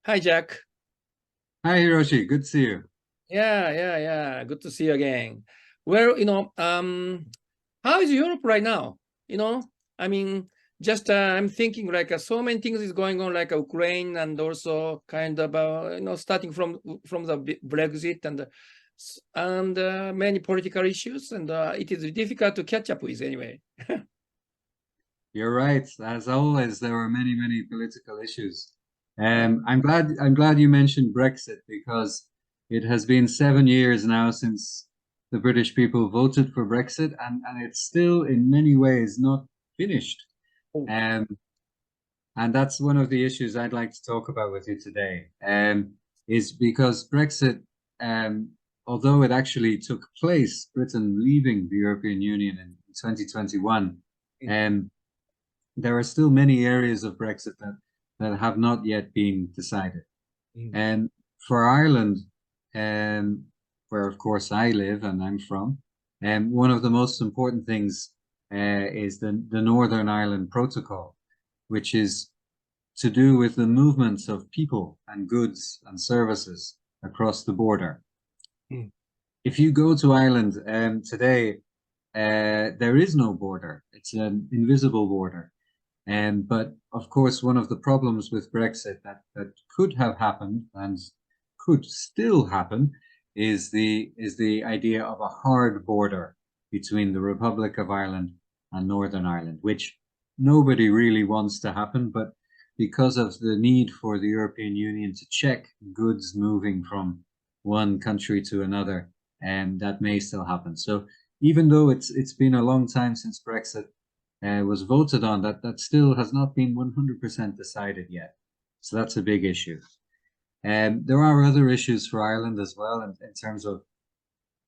Hi, Jack. Hi Hiroshi, good to see you. Yeah. Good to see you again. Well, how is Europe right now? You know, I mean, just I'm thinking like so many things is going on, like Ukraine, and also kind of starting from the Brexit and many political issues, and it is difficult to catch up with anyway. You're right. As always, there were many political issues. Yeah. I'm glad you mentioned Brexit because it has been 7 years now since the British people voted for Brexit, and it's still in many ways not finished. Oh. Um, and that's one of the issues I'd like to talk about with you today. Is because Brexit, um, although it actually took place, Britain leaving the European Union in 2021. Um, there are still many areas of Brexit that have not yet been decided. Mm. And for Ireland, um, where of course I live and I'm from, one of the most important things is the Northern Ireland Protocol, which is to do with the movements of people and goods and services across the border. Mm. If you go to Ireland today, there is no border. It's an invisible border. But of course, one of the problems with Brexit that could have happened and could still happen is the idea of a hard border between the Republic of Ireland and Northern Ireland, which nobody really wants to happen. But because of the need for the European Union to check goods moving from one country to another, and that may still happen. So even though it's been a long time since Brexit was voted on, that still has not been 100% decided yet. So that's a big issue. And there are other issues for Ireland as well in terms of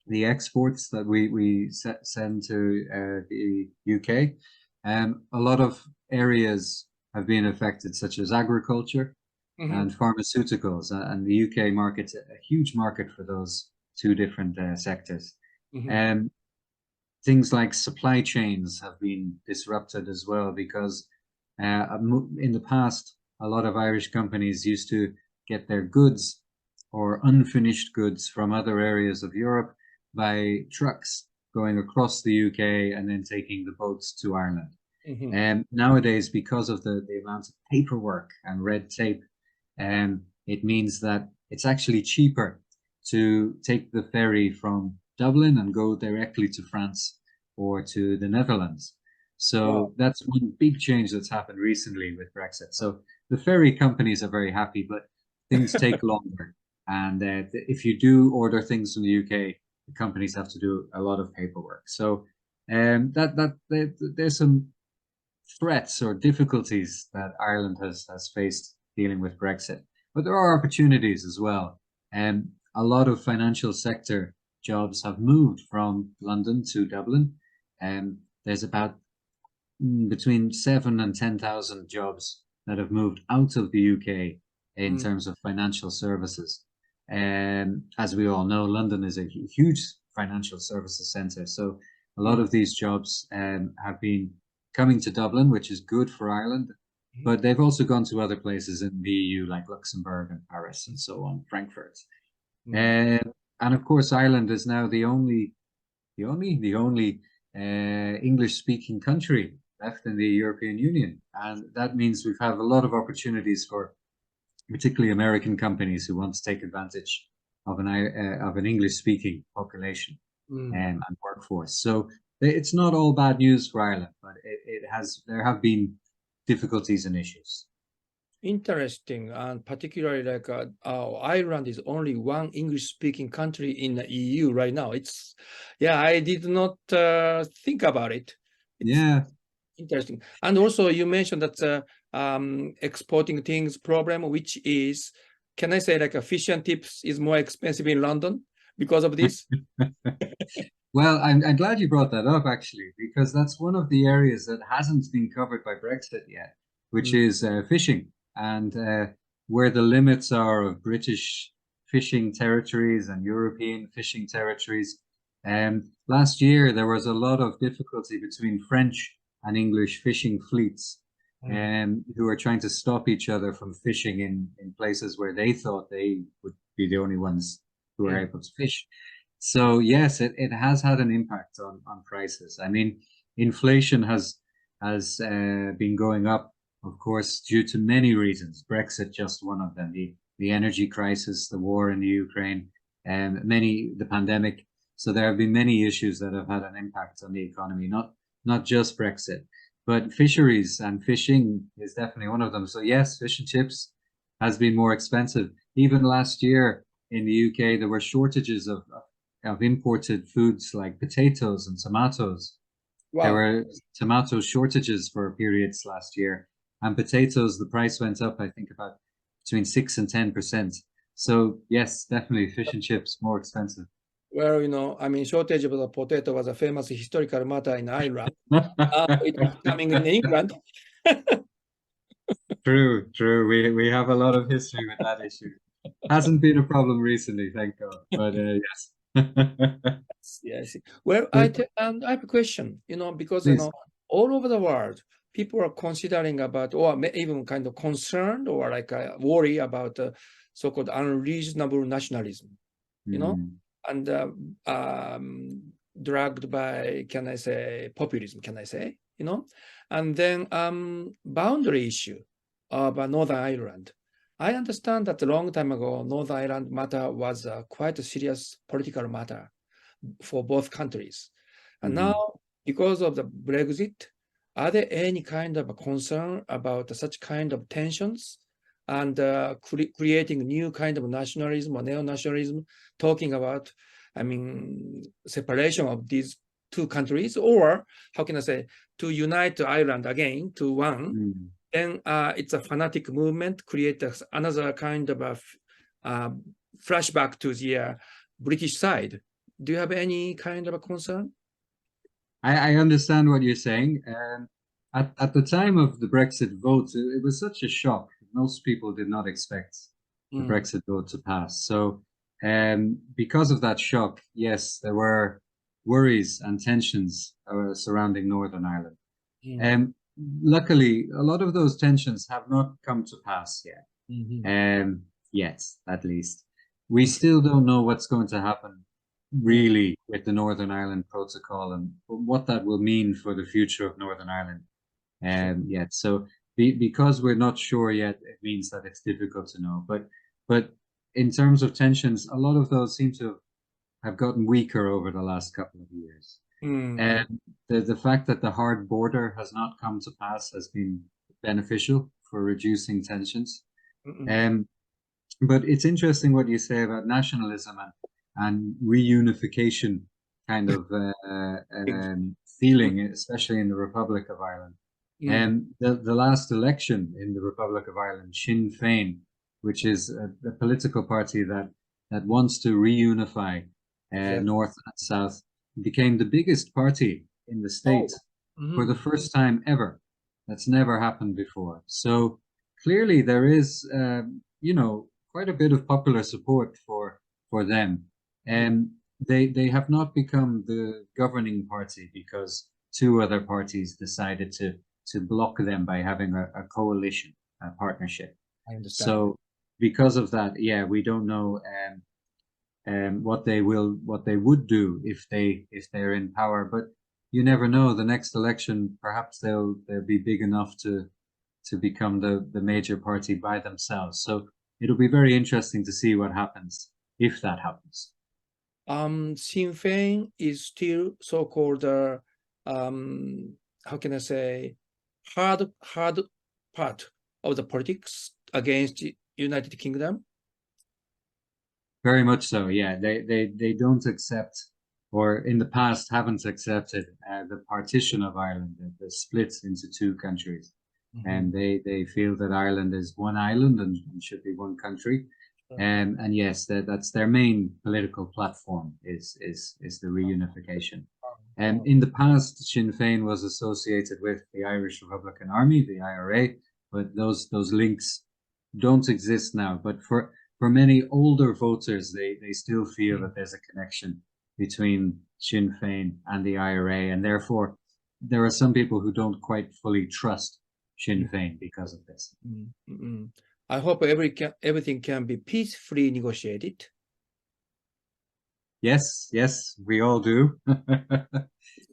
the exports that we send to the UK. A lot of areas have been affected, such as agriculture Mhm. and pharmaceuticals, and the UK market's a huge market for those two different sectors. Mhm. Um, Things like supply chains have been disrupted as well because in the past, a lot of Irish companies used to get their goods or unfinished goods from other areas of Europe by trucks going across the UK and then taking the boats to Ireland. Mhm. And nowadays, because of the amount of paperwork and red tape, it means that it's actually cheaper to take the ferry from Dublin and go directly to France or to the Netherlands. Wow. So that's one big change that's happened recently with Brexit. So the ferry companies are very happy, but things take longer. And if you do order things from the UK, the companies have to do a lot of paperwork. So there's some threats or difficulties that Ireland has faced dealing with Brexit. But there are opportunities as well. And a lot of financial sector jobs have moved from London to Dublin. And there's about between 7 and 10,000 jobs that have moved out of the UK in Mm. terms of financial services. And as we all know, London is a huge financial services centre. So a lot Mm. of these jobs have been coming to Dublin, which is good for Ireland. But they've also gone to other places in the EU, like Luxembourg and Paris and so on, Frankfurt. Mm. And and of course, Ireland is now the only English-speaking country left in the European Union, and that means we've have a lot of opportunities for particularly American companies who want to take advantage of an English-speaking population Mm. and workforce. So it's not all bad news for Ireland, but there have been difficulties and issues. Interesting, and particularly like Ireland is only one English-speaking country in the EU right now. Yeah, I did not think about it. It's Yeah. interesting, and also you mentioned that exporting things problem, which is, can I say like a fish and tips is more expensive in London because of this? Well, I'm glad you brought that up actually, because that's one of the areas that hasn't been covered by Brexit yet, which Mm. is fishing and where the limits are of British fishing territories and European fishing territories. Last year, there was a lot of difficulty between French and English fishing fleets who are trying to stop each other from fishing in places where they thought they would be the only ones who are able to fish. So yes, it has had an impact on prices. I mean, inflation has been going up, of course, due to many reasons. Brexit just one of them. The energy crisis, the war in the Ukraine, and the pandemic. So there have been many issues that have had an impact on the economy, not just Brexit, but fisheries and fishing is definitely one of them. So yes, fish and chips has been more expensive. Even last year in the UK, there were shortages of imported foods like potatoes and tomatoes. Wow. There were tomato shortages for periods last year, and potatoes, the price went up, I think, about between 6 and 10%. So yes, definitely fish and chips more expensive. Well, I mean, shortage of the potato was a famous historical matter in Ireland. It was coming in England. True. We have a lot of history with that issue. Hasn't been a problem recently, thank God. But yes. Yeah, I see. Well, I have a question, because Please. all over the world, people are considering about, or even kind of concerned or like worry about so-called unreasonable nationalism, and dragged by, can I say, populism, and then boundary issue of Northern Ireland. I understand that a long time ago, Northern Ireland matter was quite a serious political matter for both countries. And now, because of the Brexit, are there any kind of a concern about such kind of tensions and creating new kind of nationalism or neo-nationalism, talking about, I mean, separation of these two countries, or how can I say, to unite Ireland again to one? Then it's a fanatic movement, create another kind of a flashback to the British side. Do you have any kind of a concern? I understand what you're saying. At the time of the Brexit vote, it was such a shock. Most people did not expect the Brexit vote to pass. So because of that shock, yes, there were worries and tensions surrounding Northern Ireland. Luckily, a lot of those tensions have not come to pass yet. Yet, at least. We still don't know what's going to happen really with the Northern Ireland Protocol and what that will mean for the future of Northern Ireland yet. So because we're not sure yet, it means that it's difficult to know. But in terms of tensions, a lot of those seem to have gotten weaker over the last couple of years. And the fact that the hard border has not come to pass has been beneficial for reducing tensions. But it's interesting what you say about nationalism and reunification kind of feeling, especially in the Republic of Ireland. And the last election in the Republic of Ireland, Sinn Féin, which is a political party that wants to reunify North and South, became the biggest party in the state for the first time ever. That's never happened before. So clearly there is, quite a bit of popular support for them. And they have not become the governing party because two other parties decided to block them by having a coalition, a partnership. I understand. So because of that, yeah, we don't know what they would do if they're in power. But you never know. The next election, perhaps they'll be big enough to become the major party by themselves. So it'll be very interesting to see what happens if that happens. Sinn Féin is still so-called, how can I say, hard part of the politics against the United Kingdom. Very much so, yeah. They don't accept, or in the past haven't accepted, the partition of Ireland, the split into two countries. And they feel that Ireland is one island and should be one country. And yes, that's their main political platform is the reunification. And in the past, Sinn Féin was associated with the Irish Republican Army, the IRA, but those links don't exist now. But for many older voters, they still feel that there's a connection between Sinn Féin and the IRA, and therefore there are some people who don't quite fully trust Sinn Féin because of this. I hope everything can be peacefully negotiated. Yes, yes, we all do.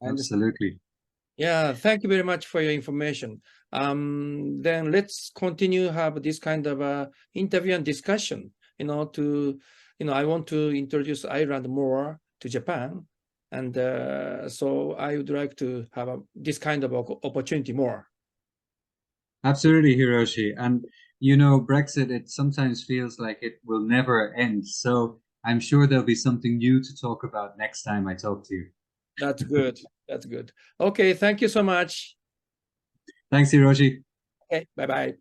Absolutely. Yeah, thank you very much for your information. Then let's continue have this kind of interview and discussion. I want to introduce Ireland more to Japan, and so I would like to have this kind of opportunity more. Absolutely, Hiroshi. And Brexit, it sometimes feels like it will never end. So I'm sure there'll be something new to talk about next time I talk to you. That's good. That's good. Okay, thank you so much. Thanks, Hiroshi. Okay, bye-bye.